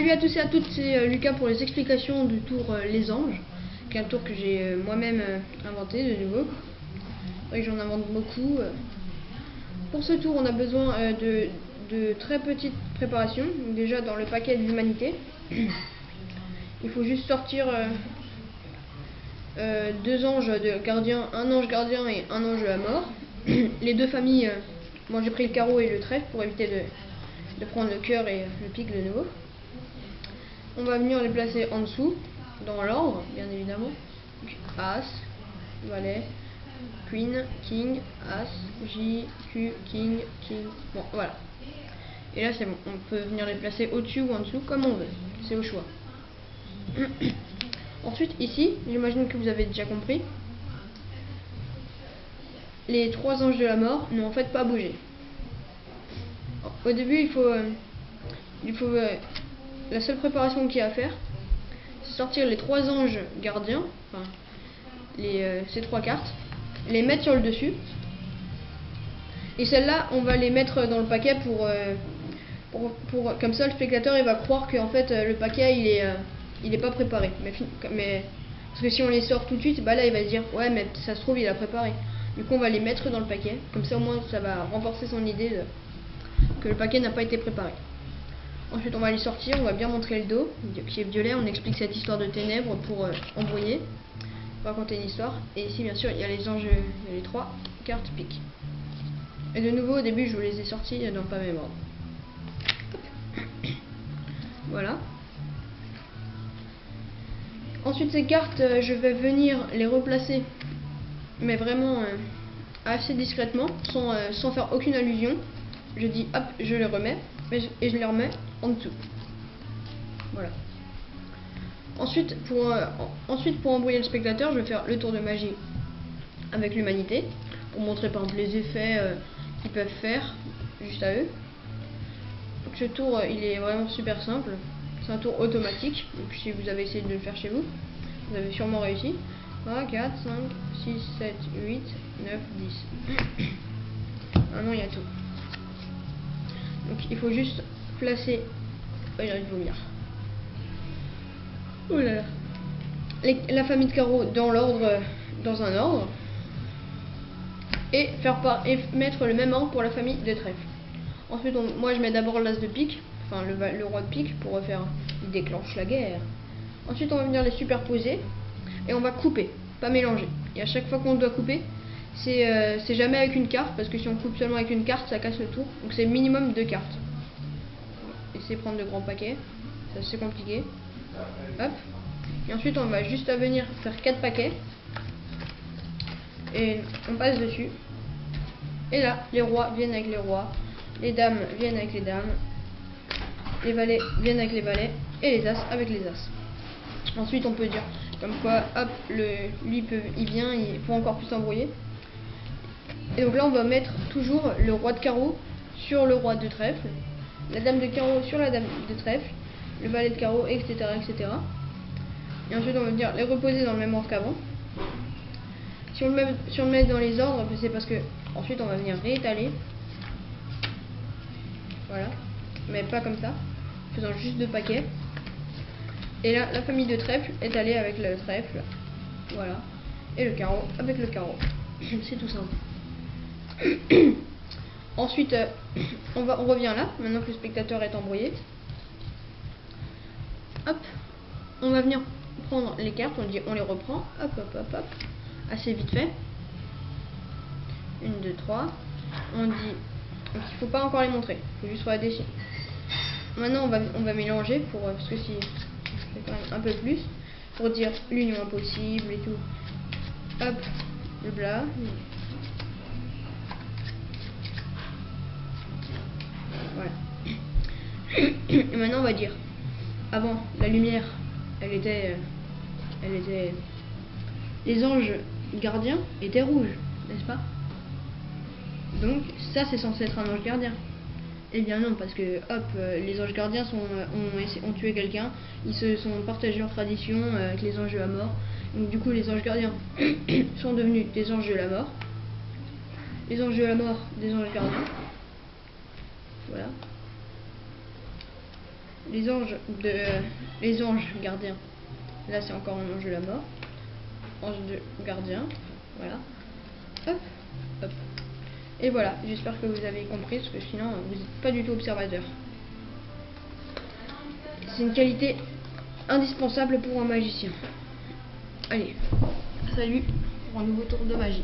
Salut à tous et à toutes, c'est Lucas pour les explications du tour Les Anges, qui est un tour que j'ai moi-même inventé de nouveau. C'est vrai que j'en invente beaucoup. Pour ce tour, on a besoin de très petites préparations. Déjà dans le paquet de l'humanité, il faut juste sortir deux anges gardiens, un ange gardien et un ange de la mort. Les deux familles, moi j'ai pris le carreau et le trèfle pour éviter de prendre le cœur et le pic de nouveau. On va venir les placer en dessous, dans l'ordre, bien évidemment. Donc, As, Valet, Queen, King, As, J, Q, King, King. Bon, voilà. Et là, c'est bon. On peut venir les placer au-dessus ou en dessous, comme on veut. C'est au choix. Ensuite, ici, j'imagine que vous avez déjà compris, les trois anges de la mort n'ont en fait pas bougé. Au début, il faut la seule préparation qu'il y a à faire, c'est sortir les trois anges gardiens, enfin ces trois cartes, les mettre sur le dessus, et celles-là, on va les mettre dans le paquet pour comme ça le spectateur il va croire que en fait le paquet il est pas préparé. Mais parce que si on les sort tout de suite, bah là il va se dire ouais mais ça se trouve il a préparé. Du coup on va les mettre dans le paquet, comme ça au moins ça va renforcer son idée que le paquet n'a pas été préparé. Ensuite on va les sortir, on va bien montrer le dos qui est violet, on explique cette histoire de ténèbres pour embrouiller, pour raconter une histoire. Et ici bien sûr il y a les anges, il y a les trois cartes piques. Et de nouveau au début je vous les ai sortis dans pas même ordre. Voilà. Ensuite ces cartes je vais venir les replacer, mais vraiment assez discrètement, sans faire aucune allusion. Je dis hop, je les remets et je les remets en dessous. Voilà. Ensuite pour embrouiller le spectateur, je vais faire le tour de magie avec l'humanité pour montrer par exemple les effets qu'ils peuvent faire juste à eux. Donc ce tour il est vraiment super simple, c'est un tour automatique, donc si vous avez essayé de le faire chez vous, vous avez sûrement réussi. 3, 4, 5, 6, 7, 8, 9, 10. Maintenant il y a tout. Donc il faut juste placer, j'ai envie de vomir. Oh là là. La famille de carreaux dans l'ordre, dans un ordre, et mettre le même ordre pour la famille de trèfle. Ensuite moi je mets d'abord l'as de pique, enfin le roi de pique pour refaire, il déclenche la guerre. Ensuite on va venir les superposer et on va couper, pas mélanger. Et à chaque fois qu'on doit couper, c'est jamais avec une carte, parce que si on coupe seulement avec une carte ça casse le tour. Donc c'est minimum 2 cartes. Essayez de prendre de grands paquets, c'est compliqué. Hop. Et ensuite on va juste à venir faire 4 paquets et on passe dessus. Et là les rois viennent avec les rois, les dames viennent avec les dames, les valets viennent avec les valets et les as avec les as. Ensuite on peut dire comme quoi hop, lui il vient, il faut encore plus s'embrouiller. Et donc là on va mettre toujours le roi de carreau sur le roi de trèfle, la dame de carreau sur la dame de trèfle, le valet de carreau, etc. etc. Et ensuite on va venir les reposer dans le même ordre qu'avant. Si on le met dans les ordres, c'est parce que ensuite on va venir réétaler. Voilà. Mais pas comme ça, faisant juste 2 paquets. Et là la famille de trèfle est allée avec le trèfle. Voilà. Et le carreau avec le carreau. C'est tout simple. Ensuite on revient là, maintenant que le spectateur est embrouillé. Hop, on va venir prendre les cartes, on les reprend, hop hop hop hop, assez vite fait. 1, 2, 3. On dit, donc il faut pas encore les montrer, il faut juste faire la dessin. Maintenant on va mélanger parce que si c'est quand même un peu plus, pour dire l'union impossible et tout. Hop, le blas. Voilà. Et maintenant on va dire, avant la lumière, elle était les anges gardiens étaient rouges, n'est-ce pas? Donc ça c'est censé être un ange gardien. Eh bien non, parce que hop, les anges gardiens ont tué quelqu'un, ils se sont partagés leur tradition avec les anges de la mort. Donc du coup les anges gardiens sont devenus des anges de la mort. Les anges de la mort, des anges gardiens. Voilà. les anges gardiens. Là c'est encore un ange de la mort. Ange de gardien. Voilà. Hop, hop. Et voilà, j'espère que vous avez compris, parce que sinon vous n'êtes pas du tout observateur. C'est une qualité indispensable pour un magicien. Allez, salut pour un nouveau tour de magie.